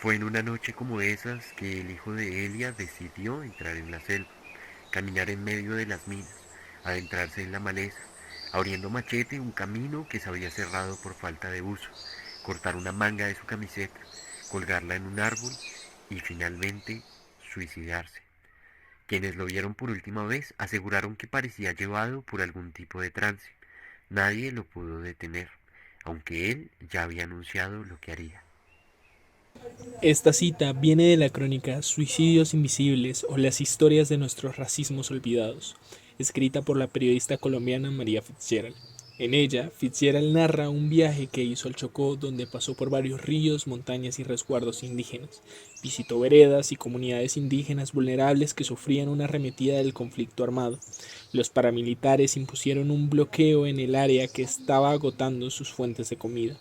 Fue en una noche como esas que el hijo de Elia decidió entrar en la selva, caminar en medio de las minas, adentrarse en la maleza, abriendo machete un camino que se había cerrado por falta de uso, cortar una manga de su camiseta, colgarla en un árbol y finalmente suicidarse. Quienes lo vieron por última vez aseguraron que parecía llevado por algún tipo de trance. Nadie lo pudo detener, aunque él ya había anunciado lo que haría. Esta cita viene de la crónica Suicidios Invisibles o las historias de nuestros racismos olvidados, escrita por la periodista colombiana María Fitzgerald. En ella, Fitzgerald narra un viaje que hizo al Chocó donde pasó por varios ríos, montañas y resguardos indígenas. Visitó veredas y comunidades indígenas vulnerables que sufrían una arremetida del conflicto armado. Los paramilitares impusieron un bloqueo en el área que estaba agotando sus fuentes de comida.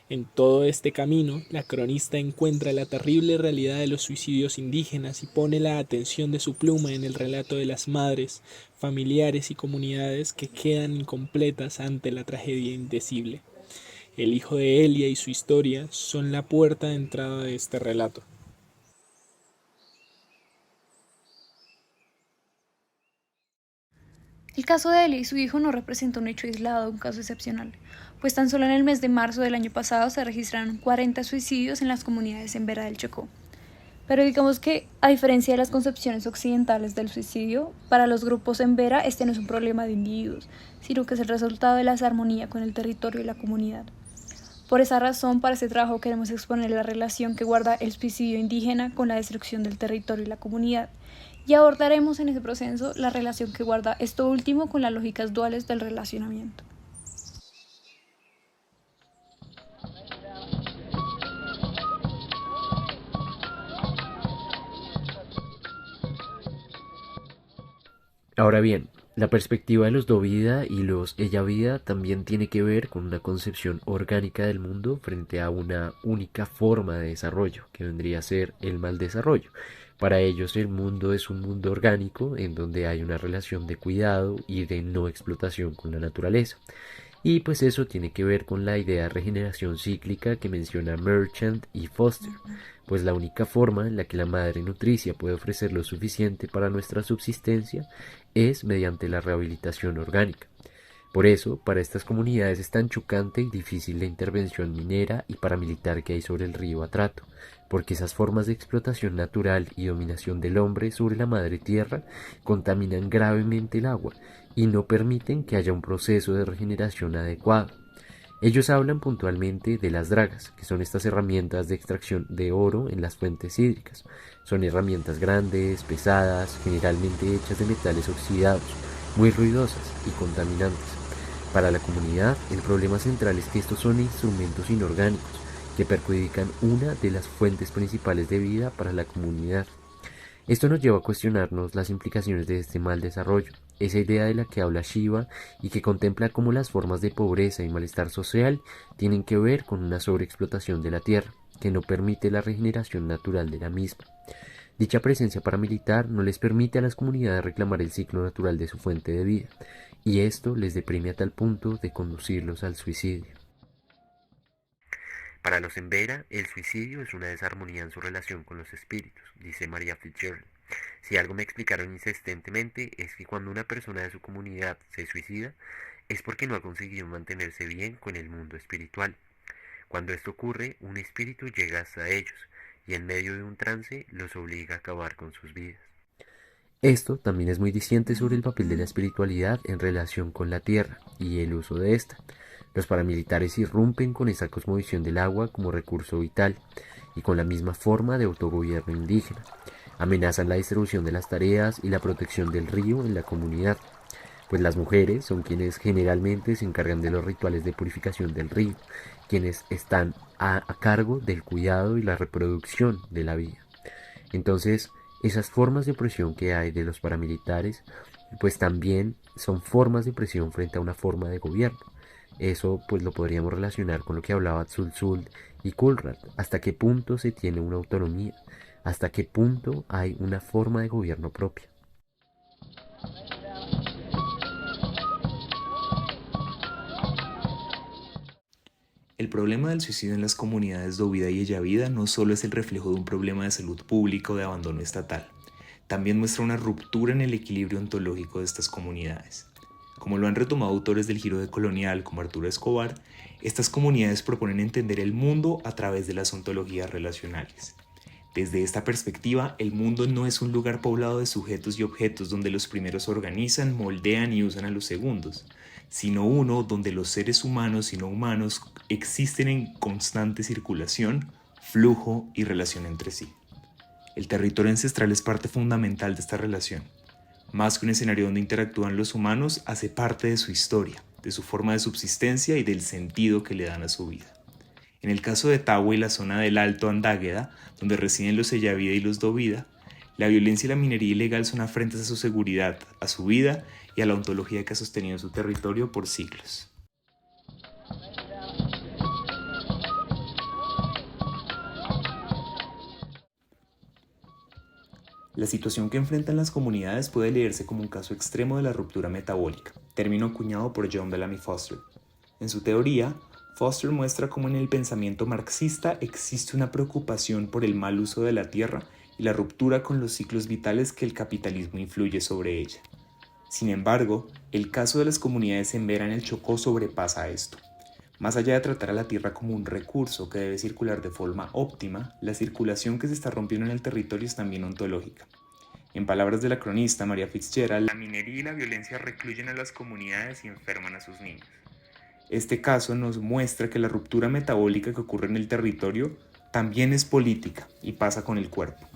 En todo este camino, la cronista encuentra la terrible realidad de los suicidios indígenas y pone la atención de su pluma en el relato de las madres, familiares y comunidades que quedan incompletas ante la tragedia indecible. El hijo de Elia y su historia son la puerta de entrada de este relato. El caso de Elia y su hijo no representa un hecho aislado, un caso excepcional, pues tan solo en el mes de marzo del año pasado se registraron 40 suicidios en las comunidades en Vera del Chocó. Pero digamos que, a diferencia de las concepciones occidentales del suicidio, para los grupos en Vera este no es un problema de individuos, sino que es el resultado de la desarmonía con el territorio y la comunidad. Por esa razón, para este trabajo queremos exponer la relación que guarda el suicidio indígena con la destrucción del territorio y la comunidad, y abordaremos en ese proceso la relación que guarda esto último con las lógicas duales del relacionamiento. Ahora bien, la perspectiva de los do vida y los ella vida también tiene que ver con una concepción orgánica del mundo frente a una única forma de desarrollo, que vendría a ser el mal desarrollo. Para ellos el mundo es un mundo orgánico en donde hay una relación de cuidado y de no explotación con la naturaleza. Y pues eso tiene que ver con la idea de regeneración cíclica que menciona Merchant y Foster, pues la única forma en la que la madre nutricia puede ofrecer lo suficiente para nuestra subsistencia es mediante la rehabilitación orgánica. Por eso, para estas comunidades es tan chocante y difícil la intervención minera y paramilitar que hay sobre el río Atrato, porque esas formas de explotación natural y dominación del hombre sobre la madre tierra contaminan gravemente el agua y no permiten que haya un proceso de regeneración adecuado. Ellos hablan puntualmente de las dragas, que son estas herramientas de extracción de oro en las fuentes hídricas. Son herramientas grandes, pesadas, generalmente hechas de metales oxidados, muy ruidosas y contaminantes. Para la comunidad, el problema central es que estos son instrumentos inorgánicos que perjudican una de las fuentes principales de vida para la comunidad. Esto nos lleva a cuestionarnos las implicaciones de este mal desarrollo, esa idea de la que habla Shiva y que contempla cómo las formas de pobreza y malestar social tienen que ver con una sobreexplotación de la tierra, que no permite la regeneración natural de la misma. Dicha presencia paramilitar no les permite a las comunidades reclamar el ciclo natural de su fuente de vida, y esto les deprime a tal punto de conducirlos al suicidio. Para los Embera, el suicidio es una desarmonía en su relación con los espíritus, dice María Fitzgerald. Si algo me explicaron insistentemente es que cuando una persona de su comunidad se suicida es porque no ha conseguido mantenerse bien con el mundo espiritual. Cuando esto ocurre, un espíritu llega hasta ellos y en medio de un trance los obliga a acabar con sus vidas. Esto también es muy diciente sobre el papel de la espiritualidad en relación con la tierra y el uso de esta. Los paramilitares irrumpen con esa cosmovisión del agua como recurso vital y con la misma forma de autogobierno indígena. Amenazan la distribución de las tareas y la protección del río en la comunidad, pues las mujeres son quienes generalmente se encargan de los rituales de purificación del río, quienes están a cargo del cuidado y la reproducción de la vida. Entonces, esas formas de opresión que hay de los paramilitares, pues también son formas de opresión frente a una forma de gobierno. Eso pues lo podríamos relacionar con lo que hablaba Tzultzul y Kulrat. ¿Hasta qué punto se tiene una autonomía? ¿Hasta qué punto hay una forma de gobierno propia? El problema del suicidio en las comunidades Dovida y Eyavida no solo es el reflejo de un problema de salud pública o de abandono estatal, también muestra una ruptura en el equilibrio ontológico de estas comunidades. Como lo han retomado autores del giro decolonial como Arturo Escobar, estas comunidades proponen entender el mundo a través de las ontologías relacionales. Desde esta perspectiva, el mundo no es un lugar poblado de sujetos y objetos donde los primeros organizan, moldean y usan a los segundos, sino uno donde los seres humanos y no humanos existen en constante circulación, flujo y relación entre sí. El territorio ancestral es parte fundamental de esta relación. Más que un escenario donde interactúan los humanos, hace parte de su historia, de su forma de subsistencia y del sentido que le dan a su vida. En el caso de Tawa y la zona del Alto Andágueda, donde residen los Eyavida y los Dovida, la violencia y la minería ilegal son afrentas a su seguridad, a su vida y a la ontología que ha sostenido su territorio por siglos. La situación que enfrentan las comunidades puede leerse como un caso extremo de la ruptura metabólica, término acuñado por John Bellamy Foster. En su teoría, Foster muestra cómo en el pensamiento marxista existe una preocupación por el mal uso de la tierra y la ruptura con los ciclos vitales que el capitalismo influye sobre ella. Sin embargo, el caso de las comunidades en Vera en el Chocó sobrepasa esto. Más allá de tratar a la tierra como un recurso que debe circular de forma óptima, la circulación que se está rompiendo en el territorio es también ontológica. En palabras de la cronista Maria Fitzgerald, la minería y la violencia recluyen a las comunidades y enferman a sus niños. Este caso nos muestra que la ruptura metabólica que ocurre en el territorio también es política y pasa con el cuerpo.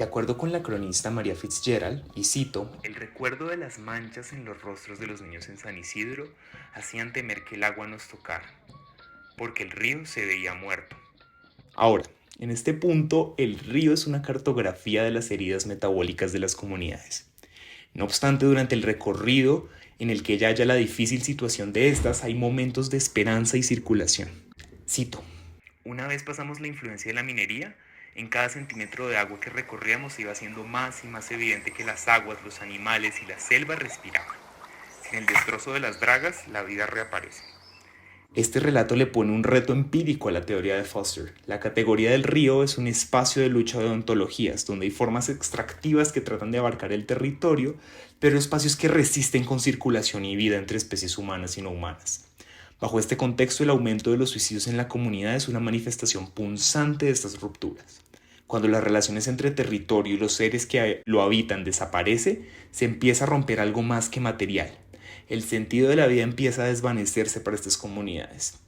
De acuerdo con la cronista Maria Fitzgerald, y cito, el recuerdo de las manchas en los rostros de los niños en San Isidro hacían temer que el agua nos tocara, porque el río se veía muerto. Ahora, en este punto, el río es una cartografía de las heridas metabólicas de las comunidades. No obstante, durante el recorrido en el que ya haya la difícil situación de estas, hay momentos de esperanza y circulación. Cito, una vez pasamos la influencia de la minería, en cada centímetro de agua que recorríamos iba siendo más y más evidente que las aguas, los animales y la selva respiraban. Sin el destrozo de las dragas, la vida reaparece. Este relato le pone un reto empírico a la teoría de Foster. La categoría del río es un espacio de lucha de ontologías, donde hay formas extractivas que tratan de abarcar el territorio, pero espacios que resisten con circulación y vida entre especies humanas y no humanas. Bajo este contexto, el aumento de los suicidios en la comunidad es una manifestación punzante de estas rupturas. Cuando las relaciones entre territorio y los seres que lo habitan desaparece, se empieza a romper algo más que material. El sentido de la vida empieza a desvanecerse para estas comunidades.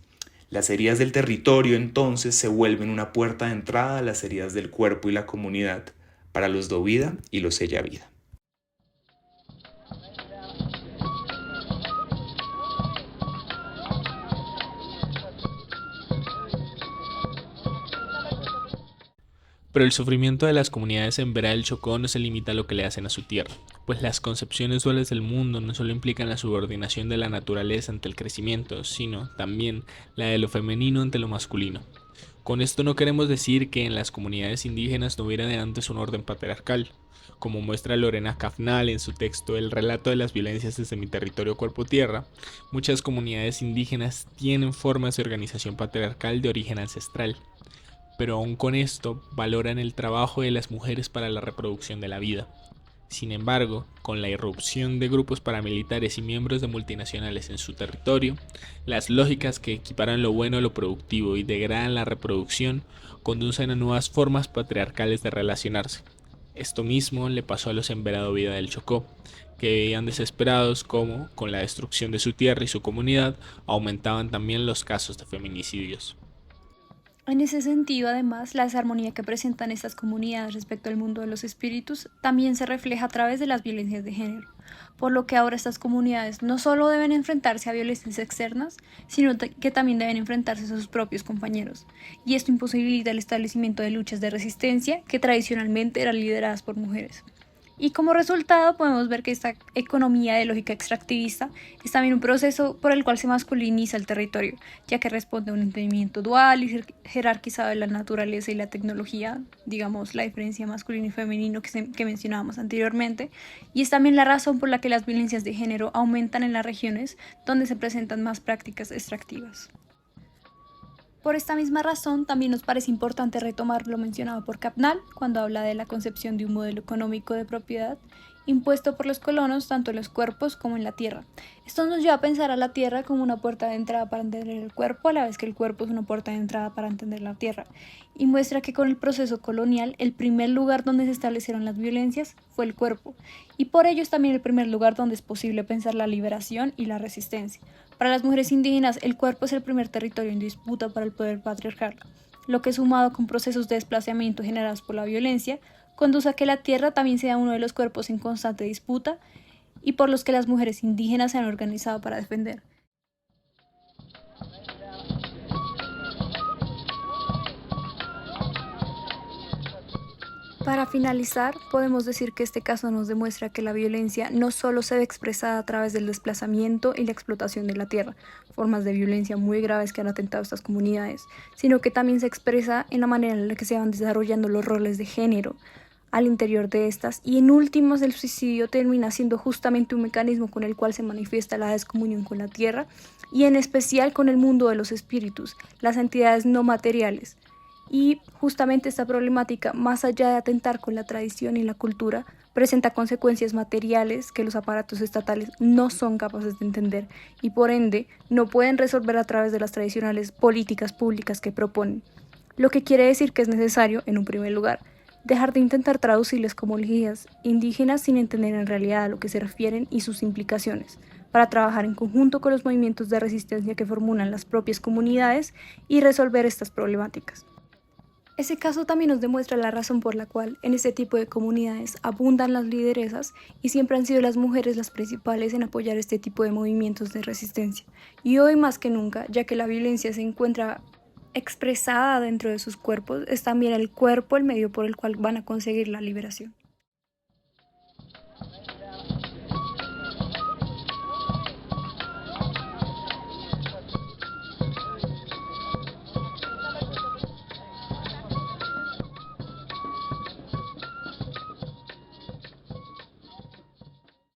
Las heridas del territorio entonces se vuelven una puerta de entrada a las heridas del cuerpo y la comunidad para los Dovida y los Eyavida. Pero el sufrimiento de las comunidades en Vera del Chocó no se limita a lo que le hacen a su tierra, pues las concepciones duales del mundo no solo implican la subordinación de la naturaleza ante el crecimiento, sino también la de lo femenino ante lo masculino. Con esto no queremos decir que en las comunidades indígenas no hubiera de antes un orden patriarcal, como muestra Lorena Cafnal en su texto El relato de las violencias desde mi territorio cuerpo-tierra. Muchas comunidades indígenas tienen formas de organización patriarcal de origen ancestral, pero aún con esto valoran el trabajo de las mujeres para la reproducción de la vida. Sin embargo, con la irrupción de grupos paramilitares y miembros de multinacionales en su territorio, las lógicas que equiparan lo bueno a lo productivo y degradan la reproducción conducen a nuevas formas patriarcales de relacionarse. Esto mismo le pasó a los Embera Dovida del Chocó, que veían desesperados cómo, con la destrucción de su tierra y su comunidad, aumentaban también los casos de feminicidios. En ese sentido, además, la desarmonía que presentan estas comunidades respecto al mundo de los espíritus también se refleja a través de las violencias de género, por lo que ahora estas comunidades no solo deben enfrentarse a violencias externas, sino que también deben enfrentarse a sus propios compañeros, y esto imposibilita el establecimiento de luchas de resistencia que tradicionalmente eran lideradas por mujeres. Y como resultado podemos ver que esta economía de lógica extractivista es también un proceso por el cual se masculiniza el territorio, ya que responde a un entendimiento dual y jerarquizado de la naturaleza y la tecnología, digamos la diferencia masculino y femenino que mencionábamos anteriormente, y es también la razón por la que las violencias de género aumentan en las regiones donde se presentan más prácticas extractivas. Por esta misma razón, también nos parece importante retomar lo mencionado por Capnal cuando habla de la concepción de un modelo económico de propiedad impuesto por los colonos tanto en los cuerpos como en la tierra. Esto nos lleva a pensar a la tierra como una puerta de entrada para entender el cuerpo, a la vez que el cuerpo es una puerta de entrada para entender la tierra, y muestra que con el proceso colonial el primer lugar donde se establecieron las violencias fue el cuerpo, y por ello es también el primer lugar donde es posible pensar la liberación y la resistencia. Para las mujeres indígenas, el cuerpo es el primer territorio en disputa para el poder patriarcal, lo que sumado con procesos de desplazamiento generados por la violencia, conduce a que la tierra también sea uno de los cuerpos en constante disputa y por los que las mujeres indígenas se han organizado para defender. Para finalizar, podemos decir que este caso nos demuestra que la violencia no solo se ve expresada a través del desplazamiento y la explotación de la tierra, formas de violencia muy graves que han atentado a estas comunidades, sino que también se expresa en la manera en la que se van desarrollando los roles de género al interior de estas, y en últimas el suicidio termina siendo justamente un mecanismo con el cual se manifiesta la descomunión con la tierra y en especial con el mundo de los espíritus, las entidades no materiales. Y justamente esta problemática, más allá de atentar con la tradición y la cultura, presenta consecuencias materiales que los aparatos estatales no son capaces de entender y por ende no pueden resolver a través de las tradicionales políticas públicas que proponen. Lo que quiere decir que es necesario, en un primer lugar, dejar de intentar traducirles como guías indígenas sin entender en realidad a lo que se refieren y sus implicaciones, para trabajar en conjunto con los movimientos de resistencia que formulan las propias comunidades y resolver estas problemáticas. Ese caso también nos demuestra la razón por la cual en este tipo de comunidades abundan las lideresas y siempre han sido las mujeres las principales en apoyar este tipo de movimientos de resistencia. Y hoy más que nunca, ya que la violencia se encuentra expresada dentro de sus cuerpos, es también el cuerpo el medio por el cual van a conseguir la liberación.